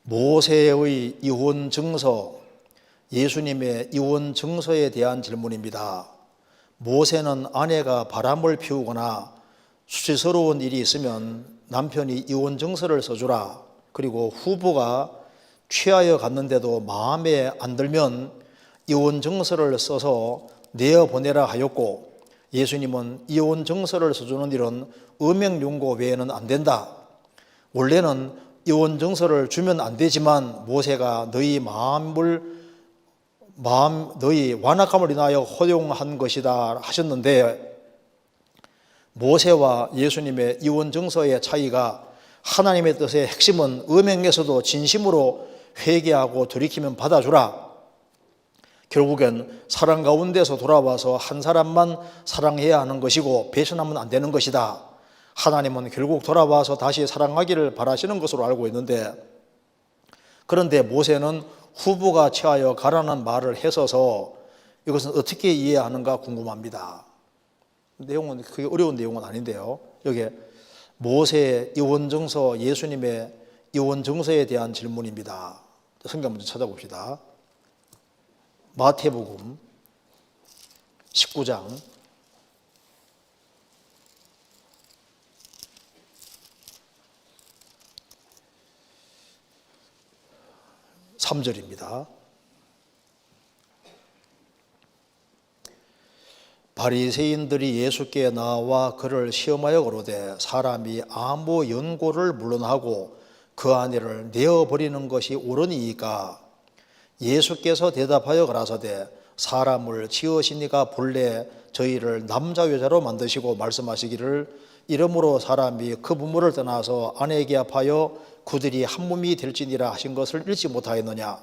모세의 이혼 증서, 예수님의 이혼 증서에 대한 질문입니다. 모세는 아내가 바람을 피우거나 수치스러운 일이 있으면 남편이 이혼 증서를 써주라, 그리고 후보가 취하여 갔는데도 마음에 안 들면 이혼 증서를 써서 내어보내라 하였고, 예수님은 이혼 증서를 써주는 일은 음행 용고 외에는 안 된다. 원래는 이혼 증서를 주면 안 되지만 모세가 너희 너희 완악함을 인하여 허용한 것이다 하셨는데, 모세와 예수님의 이혼 증서의 차이가 하나님의 뜻의 핵심은 음행에서도 진심으로 회개하고 돌이키면 받아주라, 결국엔 사랑 가운데서 돌아와서 한 사람만 사랑해야 하는 것이고 배신하면 안 되는 것이다. 하나님은 결국 돌아와서 다시 사랑하기를 바라시는 것으로 알고 있는데, 그런데 모세는 후보가 취하여 가라는 말을 했어서 이것은 어떻게 이해하는가 궁금합니다. 내용은 그게 어려운 내용은 아닌데요, 여기 모세의 이혼증서, 예수님의 이혼증서에 대한 질문입니다. 성경 먼저 찾아봅시다. 마태복음 19장 3절입니다. 바리새인들이 예수께 나와 그를 시험하여 가로되 사람이 아무 연고를 물론하고 그 아내를 내어버리는 것이 옳으니이까? 예수께서 대답하여 가라사대 사람을 지으시니가 본래 저희를 남자 여자로 만드시고 말씀하시기를 이러므로 사람이 그 부모를 떠나서 아내에게 합하여 그들이 한 몸이 될지니라 하신 것을 읽지 못하였느냐?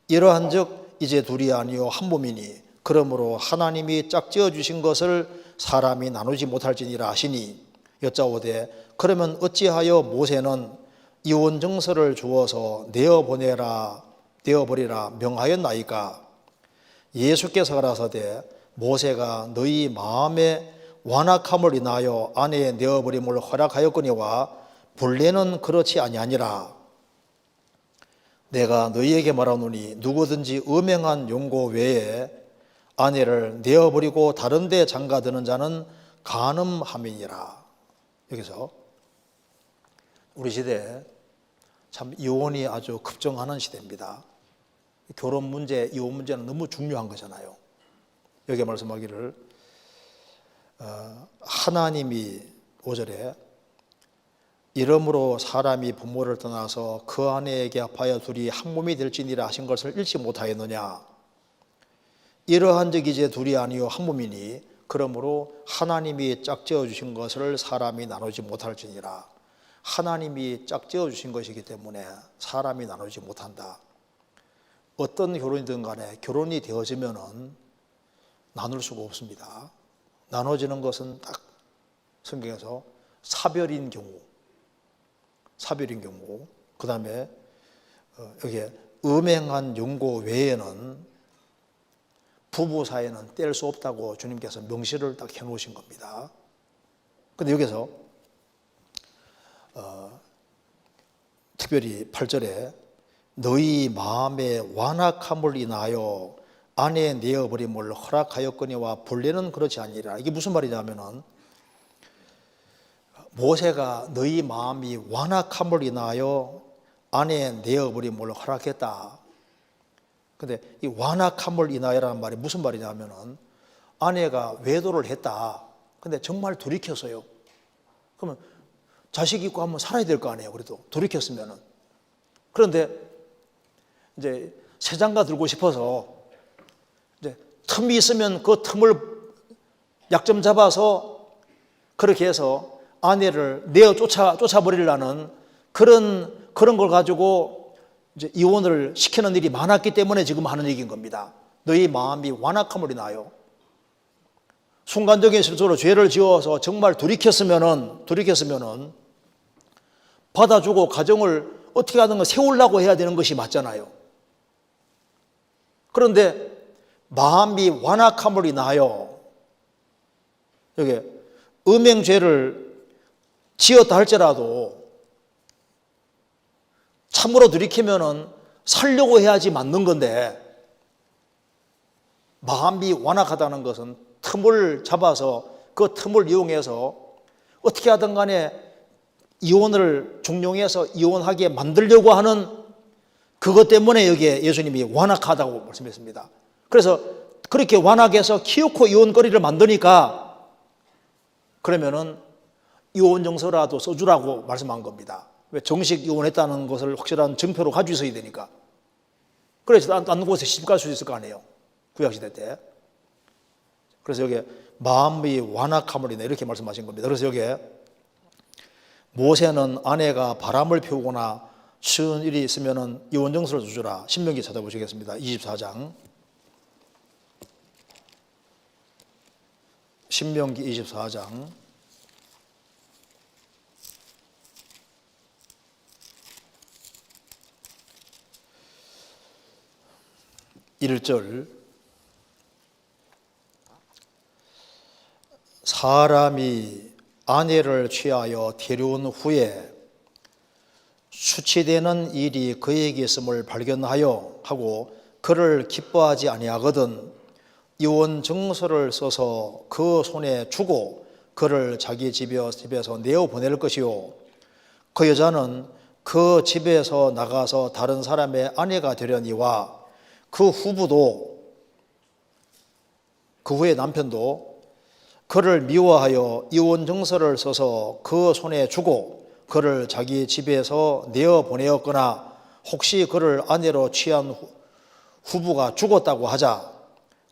이러한즉 이제 둘이 아니요 한 몸이니 그러므로 하나님이 짝지어 주신 것을 사람이 나누지 못할지니라 하시니, 여짜오되 그러면 어찌하여 모세는 이혼 증서를 주어서 내어버리라 명하였나이까? 예수께서 가라사대 모세가 너희 마음의 완악함을 인하여 아내의 내어버림을 허락하였거니와 본래는 그렇지 아니하니라. 내가 너희에게 말하노니 누구든지 음행한 용고 외에 아내를 내어버리고 다른 데 장가드는 자는 간음함이니라. 여기서 우리 시대에 참 이혼이 아주 급증하는 시대입니다. 결혼 문제, 이혼 문제는 너무 중요한 거잖아요. 여기 말씀하기를 하나님이 5절에 이러므로 사람이 부모를 떠나서 그 아내에게 합하여 둘이 한 몸이 될지니라 하신 것을 읽지 못하였느냐? 이러한즉 이제 둘이 아니요 한 몸이니 그러므로 하나님이 짝지어 주신 것을 사람이 나누지 못할지니라. 하나님이 짝지어 주신 것이기 때문에 사람이 나누지 못한다. 어떤 결혼이든 간에 결혼이 되어지면은 나눌 수가 없습니다. 나눠지는 것은 딱 성경에서 사별인 경우, 그 다음에 여기에 음행한 용고 외에는 부부 사이는 뗄 수 없다고 주님께서 명시를 딱 해놓으신 겁니다. 근데 여기서 특별히 8절에 너희 마음의 완악함을 인하여 아내 내어버림을 허락하였거니와 본래는 그렇지 아니라. 이게 무슨 말이냐면은 모세가 너희 마음이 완악함을 인하여 아내 내어버림을 허락했다. 근데 이 완악함을 인하여라는 말이 무슨 말이냐면은 아내가 외도를 했다. 근데 정말 돌이켰어요. 그러면 자식 있고 한번 살아야 될 거 아니에요. 그래도 돌이켰으면은. 그런데 이제 새 장가 들고 싶어서 이제 틈이 있으면 그 틈을 약점 잡아서 그렇게 해서 아내를 쫓아버리려는 그런 걸 가지고 이제 이혼을 시키는 일이 많았기 때문에 지금 하는 얘기인 겁니다. 너희 마음이 완악함을 인하여 순간적인 실수로 죄를 지어서 정말 돌이켰으면은 받아주고 가정을 어떻게 하든가 세우려고 해야 되는 것이 맞잖아요. 그런데 마음이 완악함을 인하여 여기 음행죄를 지었다 할지라도 참으로 돌이키면은 살려고 해야지 맞는 건데, 마음이 완악하다는 것은 틈을 잡아서 그 틈을 이용해서 어떻게 하든 간에 이혼을 종용해서 이혼하게 만들려고 하는 그것 때문에 여기에 예수님이 완악하다고 말씀했습니다. 그래서 그렇게 완악해서 키우코 이혼거리를 만드니까 그러면은 이혼증서라도 써주라고 말씀한 겁니다. 왜? 정식 이혼했다는 것을 확실한 증표로 가지고 있어야 되니까. 그래서 다른 곳에 시집갈 수 있을 거 아니에요, 구약시대 때. 그래서 여기에 마음이 완악함을 인해 이렇게 말씀하신 겁니다. 그래서 여기에 모세는 아내가 바람을 피우거나 쉬운 일이 있으면 이혼증서를 주주라. 신명기 찾아보시겠습니다. 24장. 신명기 24장 1절. 사람이 아내를 취하여 데려온 후에 수치되는 일이 그에게 있음을 발견하여 하고 그를 기뻐하지 아니하거든 이혼 증서를 써서 그 손에 주고 그를 자기 집에서 내어 보낼 것이요 그 여자는 그 집에서 나가서 다른 사람의 아내가 되려니와 그 후부도 그 후에 남편도 그를 미워하여 이혼 증서를 써서 그 손에 주고 그를 자기 집에서 내어 보내었거나 혹시 그를 아내로 취한 후부가 죽었다고 하자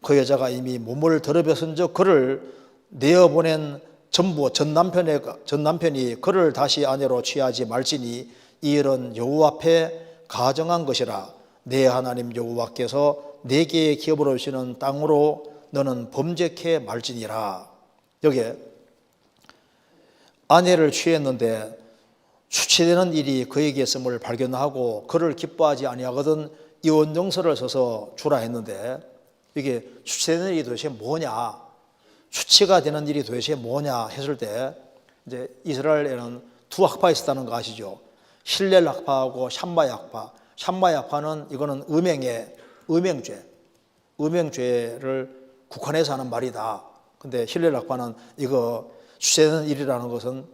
그 여자가 이미 몸을 더럽혔은 즉 그를 내어 보낸 전부 전 남편이 그를 다시 아내로 취하지 말지니 이 일은 여호와 앞에 가정한 것이라 내 하나님 여호와께서 내게 기업으로 주시는 땅으로 너는 범죄케 말지니라. 여기에 아내를 취했는데 수치되는 일이 그에게 있음을 발견하고 그를 기뻐하지 아니하거든 이혼 증서를 써서 주라 했는데 이게 수치되는 일이 도대체 뭐냐, 수치가 되는 일이 도대체 뭐냐 했을 때 이제 이스라엘에는 두 학파가 있었다는 거 아시죠? 힐렐 학파하고 샴마야 학파. 샴마야 학파는 이거는 음행죄를 국한해서 하는 말이다. 근데 힐렐 학파는 이거 수치되는 일이라는 것은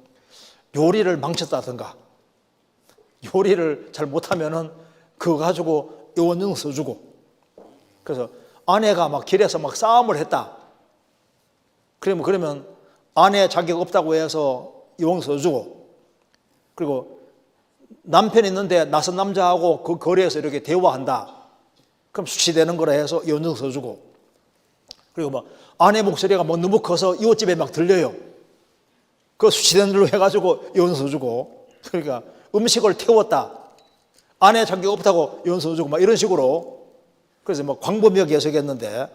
요리를 망쳤다든가 요리를 잘 못하면은 그거 가지고 이혼증서 써주고 그래서 아내가 막 길에서 막 싸움을 했다. 그러면 아내 자격 없다고 해서 이혼증서 써주고 그리고 남편 있는데 낯선 남자하고 그 거리에서 이렇게 대화한다. 그럼 수치되는 거라 해서 이혼증서 써주고 그리고 막 아내 목소리가 뭐 너무 커서 이웃집에 막 들려요. 그 수치되는 일로 해가지고 이혼증서 주고 그러니까 음식을 태웠다. 아내 자격 없다고 이혼증서 주고 막 이런 식으로 그래서 뭐 광범위하게 해석했는데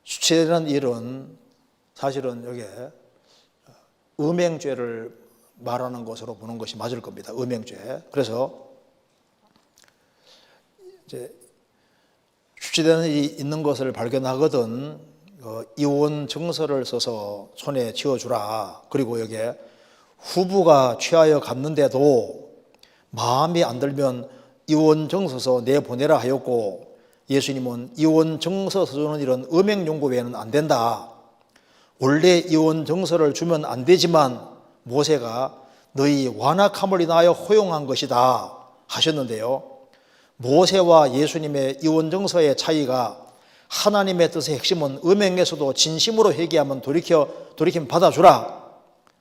수치되는 일은 사실은 여기에 음행죄를 말하는 것으로 보는 것이 맞을 겁니다. 음행죄. 그래서 이제 수치되는 일이 있는 것을 발견하거든 이혼 증서를 써서 손에 쥐어주라. 그리고 여기에 후부가 취하여 갔는데도 마음이 안 들면 이혼 증서서 내보내라 하였고 예수님은 이혼 증서 써주는 일은 음행 용고 외에는 안 된다. 원래 이혼 증서를 주면 안 되지만 모세가 너희 완악함을 인하여 허용한 것이다 하셨는데요. 모세와 예수님의 이혼 증서의 차이가 하나님의 뜻의 핵심은 음행에서도 진심으로 회개하면 돌이킴 받아주라.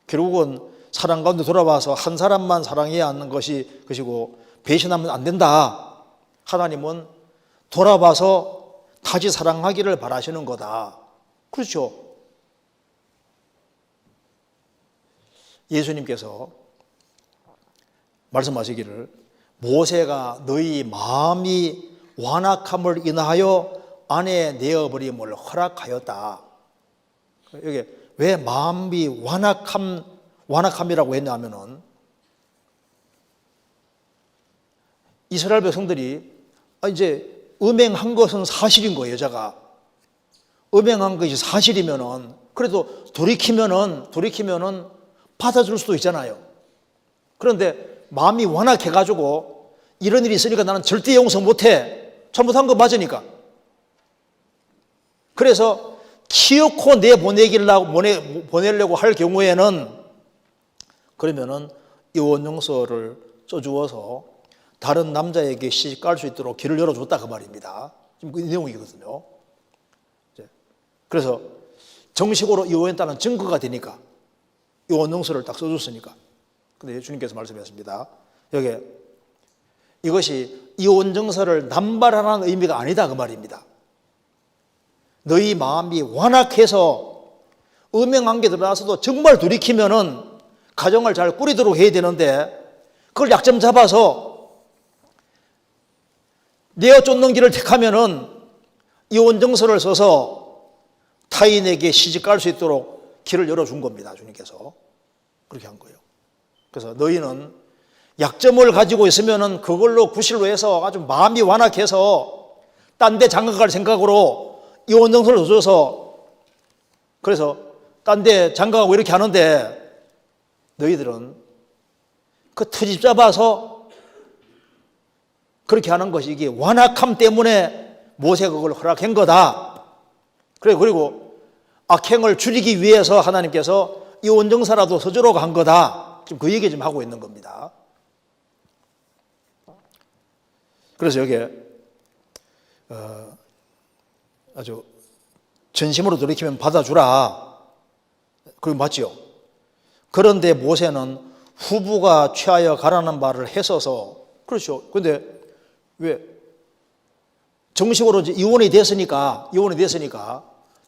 결국은 사랑 가운데 돌아와서 한 사람만 사랑해야 하는 것이고 배신하면 안 된다. 하나님은 돌아와서 다시 사랑하기를 바라시는 거다. 그렇죠? 예수님께서 말씀하시기를 모세가 너희 마음이 완악함을 인하여 아내에 내어버림을 허락하였다. 여기 왜 마음이 완악함이라고 했냐면은 이스라엘 백성들이 이제 음행한 것은 사실인 거예요. 여자가 음행한 것이 사실이면은 그래도 돌이키면은 받아줄 수도 있잖아요. 그런데 마음이 완악해가지고 이런 일이 있으니까 나는 절대 용서 못해. 잘못한 거 맞으니까. 그래서 기어코 보내려고 할 경우에는 그러면은 이혼용서를 써주어서 다른 남자에게 시집 갈 수 있도록 길을 열어줬다 그 말입니다. 지금 그 내용이거든요. 그래서 정식으로 이혼했다는 증거가 되니까 이혼용서를 딱 써줬으니까. 근데 주님께서 말씀하셨습니다. 여기 이것이 이혼정서를 남발하는 의미가 아니다 그 말입니다. 너희 마음이 완악해서 음행관계 들어가서도 정말 돌이키면은 가정을 잘 꾸리도록 해야 되는데 그걸 약점 잡아서 내어 쫓는 길을 택하면은 이혼정서를 써서 타인에게 시집 갈 수 있도록 길을 열어준 겁니다. 주님께서 그렇게 한 거예요. 그래서 너희는 약점을 가지고 있으면은 그걸로 구실로 해서 아주 마음이 완악해서 딴 데 장가갈 생각으로 이혼정서를 써서 그래서 딴 데 장가가고 이렇게 하는데 너희들은 그 트집 잡아서 그렇게 하는 것이 이게 완악함 때문에 모세가 그걸 허락한 거다. 그리고 악행을 줄이기 위해서 하나님께서 이혼정서라도 써주려고 한 거다. 지금 그 얘기 좀 하고 있는 겁니다. 그래서 여기에 아주 전심으로 돌이키면 받아주라. 그게 맞지요. 그런데 모세는 후부가 취하여 가라는 말을 했어서 그렇죠. 근데 왜 정식으로 이제 이혼이 됐으니까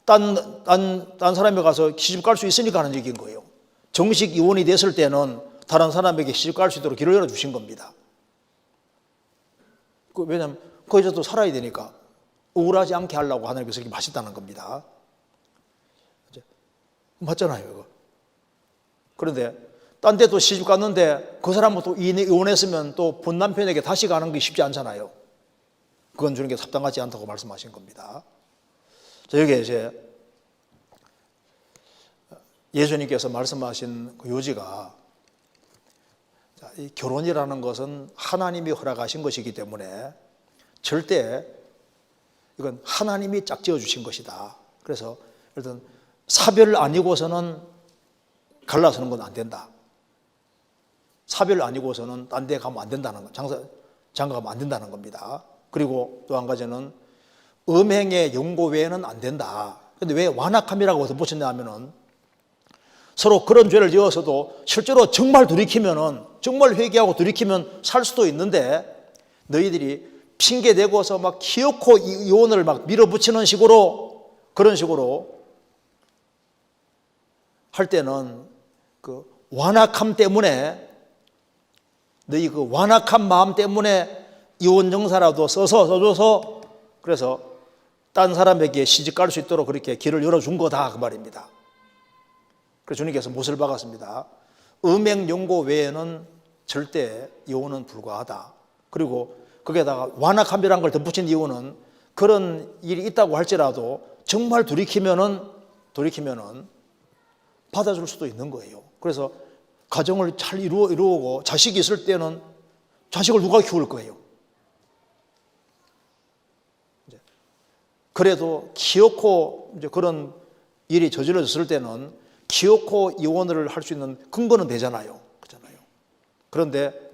딴 사람에 가서 시집 갈 수 있으니까 하는 얘기인 거예요. 정식 이혼이 됐을 때는 다른 사람에게 시집 갈 수 있도록 길을 열어주신 겁니다. 왜냐하면 거기서 또 살아야 되니까 억울하지 않게 하려고 하나님께서 이렇게 하셨다는 겁니다. 맞잖아요, 이거. 그런데 딴 데 또 시집 갔는데 그 사람은 또 이혼했으면 또 본 남편에게 다시 가는 게 쉽지 않잖아요. 그건 주님께서 합당하지 않다고 말씀하신 겁니다. 자, 여기에 이제 예수님께서 말씀하신 그 요지가 이 결혼이라는 것은 하나님이 허락하신 것이기 때문에 절대 이건 하나님이 짝지어 주신 것이다. 그래서 일단 사별 아니고서는 갈라서는 건 안 된다. 사별 아니고서는 딴 데 가면 안 된다는 거, 장가 가면 안 된다는 겁니다. 그리고 또 한 가지는 음행의 용고 외에는 안 된다. 그런데 왜 완악함이라고 덧붙였냐 하면은 서로 그런 죄를 지어서도 실제로 정말 돌이키면은 정말 회개하고 돌이키면 살 수도 있는데 너희들이 핑계 대고서 막 기어코 이혼을 막 밀어붙이는 식으로 그런 식으로 할 때는 그 완악함 때문에 너희 그 완악한 마음 때문에 이혼정사라도 써줘서 그래서 딴 사람에게 시집 갈 수 있도록 그렇게 길을 열어준 거다 그 말입니다. 그래서 주님께서 못을 박았습니다. 음행용고 외에는 절대 이혼은 불가하다. 그리고 거기에다가 완악함이라는 걸 덧붙인 이유는 그런 일이 있다고 할지라도 정말 돌이키면은 받아줄 수도 있는 거예요. 그래서 가정을 잘 이루고 자식이 있을 때는 자식을 누가 키울 거예요? 그래도 기어코 이제 그런 일이 저질러졌을 때는 기어코 이혼을 할 수 있는 근거는 되잖아요. 그렇잖아요. 그런데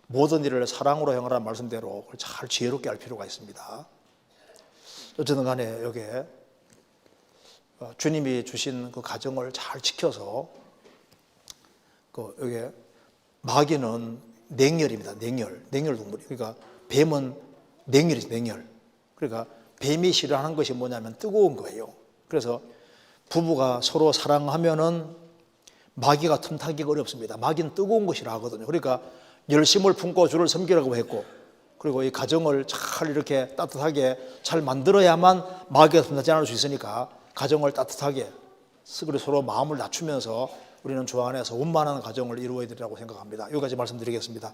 모든 일을 사랑으로 행하라는 말씀대로 잘 지혜롭게 할 필요가 있습니다. 어쨌든 간에 여기에 주님이 주신 그 가정을 잘 지켜서 여기에 마귀는 냉혈입니다. 냉혈 동물이. 그러니까 뱀은 냉혈이죠. 냉혈. 그러니까 뱀이 싫어하는 것이 뭐냐면 뜨거운 거예요. 그래서 부부가 서로 사랑하면은 마귀가 틈타기가 어렵습니다. 마귀는 뜨거운 것이라 하거든요. 그러니까 열심을 품고 주를 섬기라고 했고, 그리고 이 가정을 잘 이렇게 따뜻하게 잘 만들어야만 마귀가 틈타지 않을 수 있으니까 가정을 따뜻하게 서로 마음을 낮추면서 우리는 주 안에서 원만한 가정을 이루어야 되리라고 생각합니다. 여기까지 말씀드리겠습니다.